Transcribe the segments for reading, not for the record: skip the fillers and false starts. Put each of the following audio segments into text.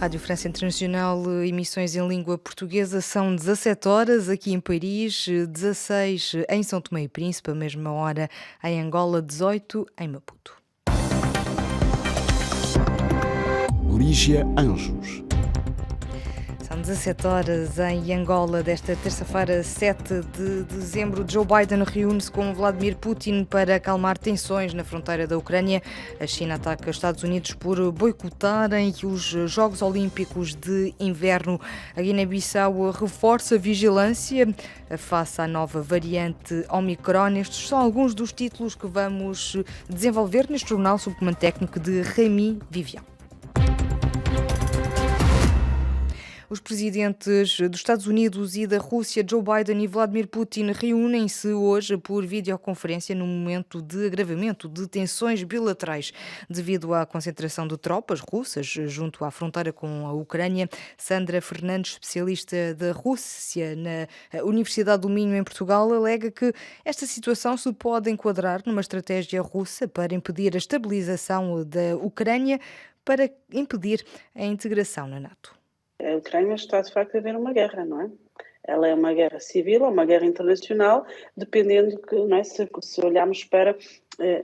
Rádio França Internacional, emissões em língua portuguesa, são 17 horas aqui em Paris, 16 em São Tomé e Príncipe, a mesma hora em Angola, 18 em Maputo. Lígia Anjos. São 17 horas em Angola desta terça-feira, 7 de dezembro. Joe Biden reúne-se com Vladimir Putin para acalmar tensões na fronteira da Ucrânia. A China ataca os Estados Unidos por boicotarem os Jogos Olímpicos de Inverno. A Guiné-Bissau reforça a vigilância face à nova variante Omicron. Estes são alguns dos títulos que vamos desenvolver neste jornal sob comando técnico de Rémi Vivian. Os presidentes dos Estados Unidos e da Rússia, Joe Biden e Vladimir Putin, reúnem-se hoje por videoconferência num momento de agravamento de tensões bilaterais devido à concentração de tropas russas junto à fronteira com a Ucrânia. Sandra Fernandes, especialista da Rússia na Universidade do Minho, em Portugal, alega que esta situação se pode enquadrar numa estratégia russa para impedir a estabilização da Ucrânia, para impedir a integração na NATO. A Ucrânia está, de facto, a haver uma guerra, não é? Ela é uma guerra civil ou uma guerra internacional, dependendo que, não é, se olharmos para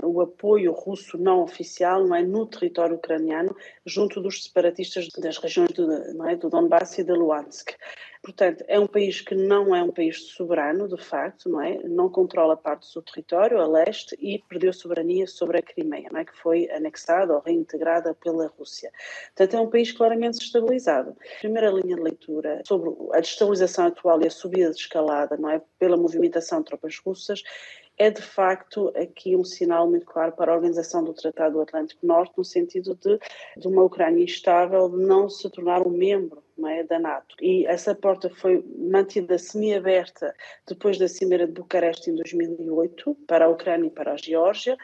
o apoio russo não oficial, não é, no território ucraniano, junto dos separatistas das regiões do Donbass e de Luhansk. Portanto, é um país que não é um país soberano, de facto, não é? Não controla parte do seu território, a leste, e perdeu soberania sobre a Crimeia, não é? Que foi anexada ou reintegrada pela Rússia. Portanto, é um país claramente desestabilizado. A primeira linha de leitura sobre a destabilização atual e a subida de escalada, não é? Pela movimentação de tropas russas, é de facto aqui um sinal muito claro para a organização do Tratado do Atlântico Norte, no sentido de uma Ucrânia instável de não se tornar um membro, não é, da NATO. E essa porta foi mantida semi-aberta depois da Cimeira de Bucareste em 2008 para a Ucrânia e para a Geórgia,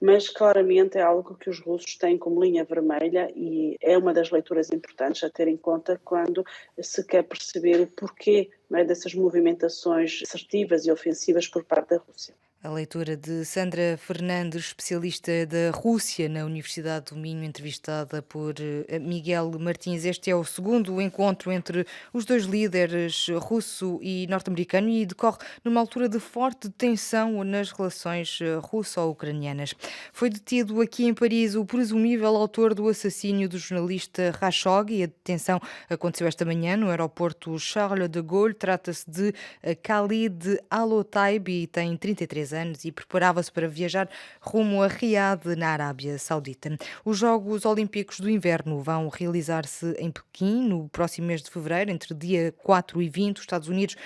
mas claramente é algo que os russos têm como linha vermelha e é uma das leituras importantes a ter em conta quando se quer perceber o porquê, não é, dessas movimentações assertivas e ofensivas por parte da Rússia. A leitura de Sandra Fernandes, especialista da Rússia na Universidade do Minho, entrevistada por Miguel Martins. Este é o segundo encontro entre os dois líderes, russo e norte-americano, e decorre numa altura de forte tensão nas relações russo-ucranianas. Foi detido aqui em Paris o presumível autor do assassínio do jornalista Khashoggi. A detenção aconteceu esta manhã no aeroporto Charles de Gaulle. Trata-se de Khalid Al-Otaib e tem 33 anos e preparava-se para viajar rumo a Riad, na Arábia Saudita. Os Jogos Olímpicos do Inverno vão realizar-se em Pequim no próximo mês de fevereiro, entre dia 4 e 20. Os Estados Unidos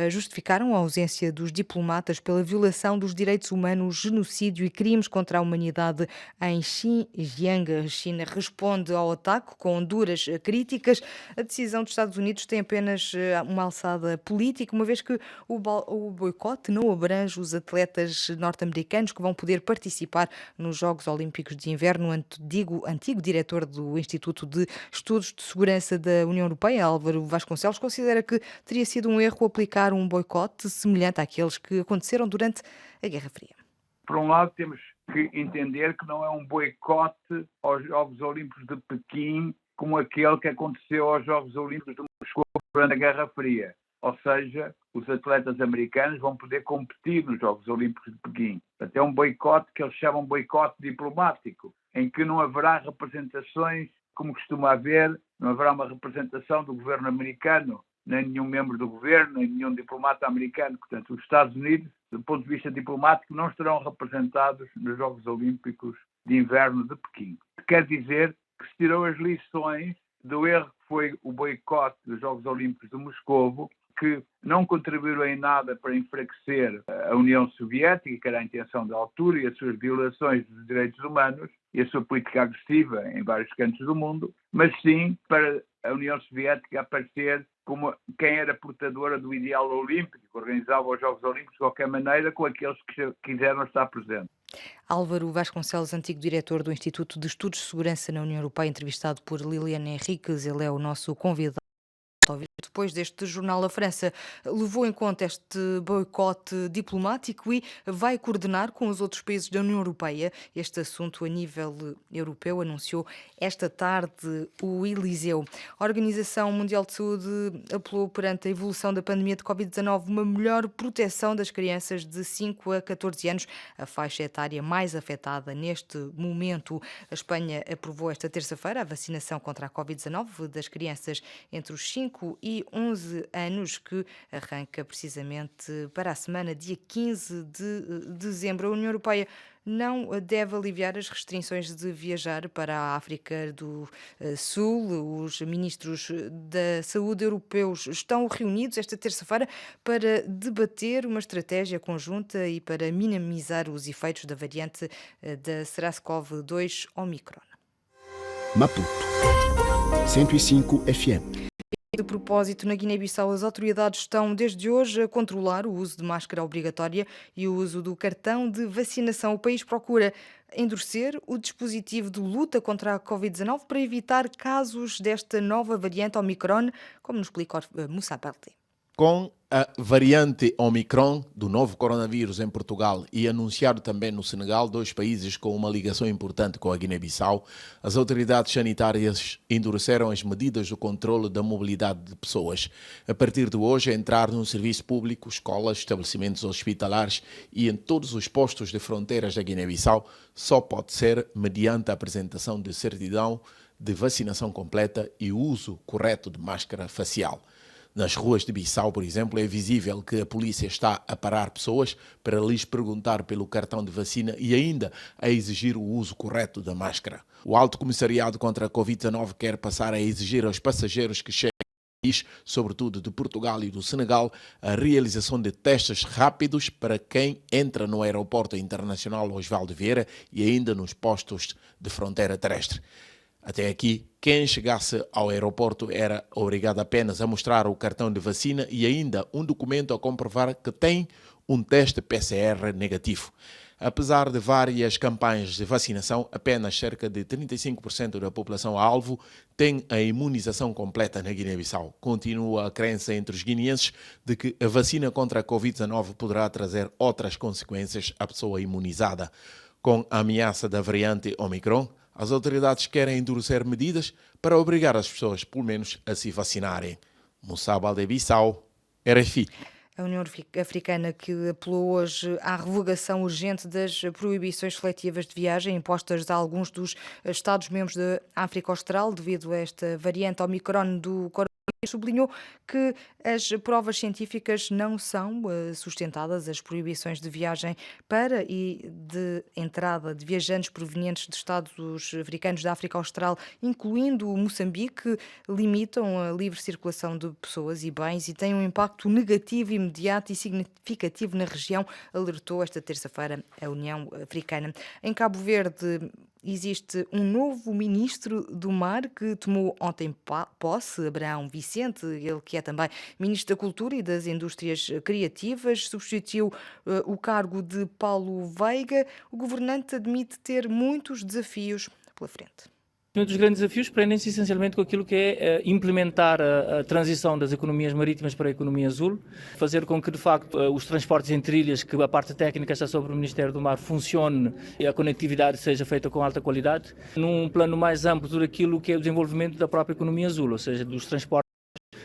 justificaram a ausência dos diplomatas pela violação dos direitos humanos, genocídio e crimes contra a humanidade em Xinjiang. A China responde ao ataque com duras críticas. A decisão dos Estados Unidos tem apenas uma alçada política, uma vez que o boicote não abrange os atletas norte-americanos que vão poder participar nos Jogos Olímpicos de Inverno. Antigo diretor do Instituto de Estudos de Segurança da União Europeia, Álvaro Vasconcelos, considera que teria sido um erro aplicar um boicote semelhante àqueles que aconteceram durante a Guerra Fria. Por um lado, temos que entender que não é um boicote aos Jogos Olímpicos de Pequim como aquele que aconteceu aos Jogos Olímpicos de Moscou durante a Guerra Fria. Ou seja, os atletas americanos vão poder competir nos Jogos Olímpicos de Pequim. Até um boicote que eles chamam boicote diplomático, em que não haverá representações, como costuma haver, não haverá uma representação do governo americano, nem nenhum membro do governo, nem nenhum diplomata americano. Portanto, os Estados Unidos, do ponto de vista diplomático, não estarão representados nos Jogos Olímpicos de Inverno de Pequim. Quer dizer que se tirou as lições do erro que foi o boicote dos Jogos Olímpicos de Moscovo, que não contribuíram em nada para enfraquecer a União Soviética, que era a intenção da altura, e as suas violações dos direitos humanos e a sua política agressiva em vários cantos do mundo, mas sim para a União Soviética aparecer como quem era portadora do ideal olímpico, que organizava os Jogos Olímpicos de qualquer maneira com aqueles que quiseram estar presentes. Álvaro Vasconcelos, antigo diretor do Instituto de Estudos de Segurança na União Europeia, entrevistado por Liliana Henriques. Ele é o nosso convidado. Depois deste jornal, a França levou em conta este boicote diplomático e vai coordenar com os outros países da União Europeia este assunto a nível europeu, anunciou esta tarde o Eliseu. A Organização Mundial de Saúde apelou perante a evolução da pandemia de Covid-19 uma melhor proteção das crianças de 5 a 14 anos, a faixa etária mais afetada neste momento. A Espanha aprovou esta terça-feira a vacinação contra a Covid-19 das crianças entre os 5 e 11 anos, que arranca precisamente para a semana, dia 15 de dezembro. A União Europeia não deve aliviar as restrições de viajar para a África do Sul. Os ministros da Saúde europeus estão reunidos esta terça-feira para debater uma estratégia conjunta e para minimizar os efeitos da variante da SARS-CoV-2 Omicron. Maputo 105 FM. De propósito, na Guiné-Bissau, as autoridades estão desde hoje a controlar o uso de máscara obrigatória e o uso do cartão de vacinação. O país procura endurecer o dispositivo de luta contra a Covid-19 para evitar casos desta nova variante Omicron, como nos explica Moussa Balde. Com a variante Omicron do novo coronavírus em Portugal e anunciado também no Senegal, dois países com uma ligação importante com a Guiné-Bissau, as autoridades sanitárias endureceram as medidas do controle da mobilidade de pessoas. A partir de hoje, entrar no serviço público, escolas, estabelecimentos hospitalares e em todos os postos de fronteiras da Guiné-Bissau só pode ser mediante a apresentação de certidão de vacinação completa e uso correto de máscara facial. Nas ruas de Bissau, por exemplo, é visível que a polícia está a parar pessoas para lhes perguntar pelo cartão de vacina e ainda a exigir o uso correto da máscara. O Alto Comissariado contra a Covid-19 quer passar a exigir aos passageiros que chegam ao país, sobretudo de Portugal e do Senegal, a realização de testes rápidos para quem entra no aeroporto internacional Osvaldo Vieira e ainda nos postos de fronteira terrestre. Até aqui, quem chegasse ao aeroporto era obrigado apenas a mostrar o cartão de vacina e ainda um documento a comprovar que tem um teste PCR negativo. Apesar de várias campanhas de vacinação, apenas cerca de 35% da população-alvo tem a imunização completa na Guiné-Bissau. Continua a crença entre os guineenses de que a vacina contra a Covid-19 poderá trazer outras consequências à pessoa imunizada. Com a ameaça da variante Omicron, as autoridades querem endurecer medidas para obrigar as pessoas, pelo menos, a se vacinarem. Moussa Balde, Bissau, RFI. A União Africana que apelou hoje à revogação urgente das proibições seletivas de viagem impostas a alguns dos Estados-membros da África Austral devido a esta variante Omicron do coronavírus, sublinhou que as provas científicas não são sustentadas. As proibições de viagem para e de entrada de viajantes provenientes de Estados africanos da África Austral, incluindo Moçambique, limitam a livre circulação de pessoas e bens e têm um impacto negativo, imediato e significativo na região, alertou esta terça-feira a União Africana. Em Cabo Verde, existe um novo ministro do Mar que tomou ontem posse, Abraão Vicente, ele que é também ministro da Cultura e das Indústrias Criativas, substituiu o cargo de Paulo Veiga. O governante admite ter muitos desafios pela frente. Um dos grandes desafios prendem-se essencialmente com aquilo que é implementar a transição das economias marítimas para a economia azul, fazer com que, de facto, os transportes entre ilhas, que a parte técnica está sobre o Ministério do Mar, funcione e a conectividade seja feita com alta qualidade, num plano mais amplo tudo aquilo que é o desenvolvimento da própria economia azul, ou seja, dos transportes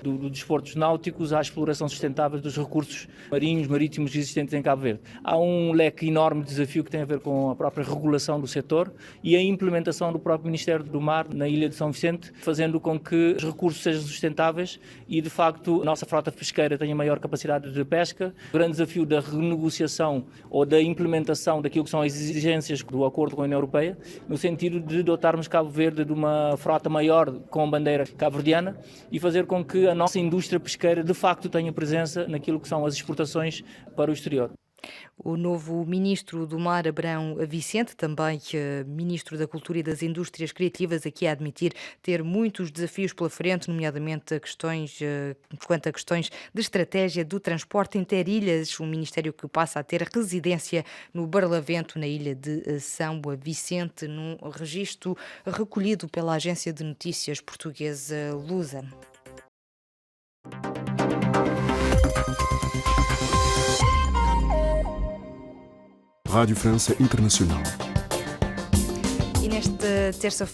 dos desportos náuticos à exploração sustentável dos recursos marinhos, marítimos existentes em Cabo Verde. Há um leque enorme de desafio que tem a ver com a própria regulação do setor e a implementação do próprio Ministério do Mar na ilha de São Vicente, fazendo com que os recursos sejam sustentáveis e, de facto, a nossa frota pesqueira tenha maior capacidade de pesca. O grande desafio da renegociação ou da implementação daquilo que são as exigências do acordo com a União Europeia, no sentido de dotarmos Cabo Verde de uma frota maior com bandeira cabo-verdiana e fazer com que a nossa indústria pesqueira de facto tenha presença naquilo que são as exportações para o exterior. O novo ministro do Mar, Abraão Vicente, também ministro da Cultura e das Indústrias Criativas, aqui a admitir ter muitos desafios pela frente, nomeadamente quanto a questões de estratégia do transporte interilhas, um ministério que passa a ter residência no Barlavento, na ilha de São Vicente, num registro recolhido pela agência de notícias portuguesa Lusa. Rádio França Internacional. E nesta terça-feira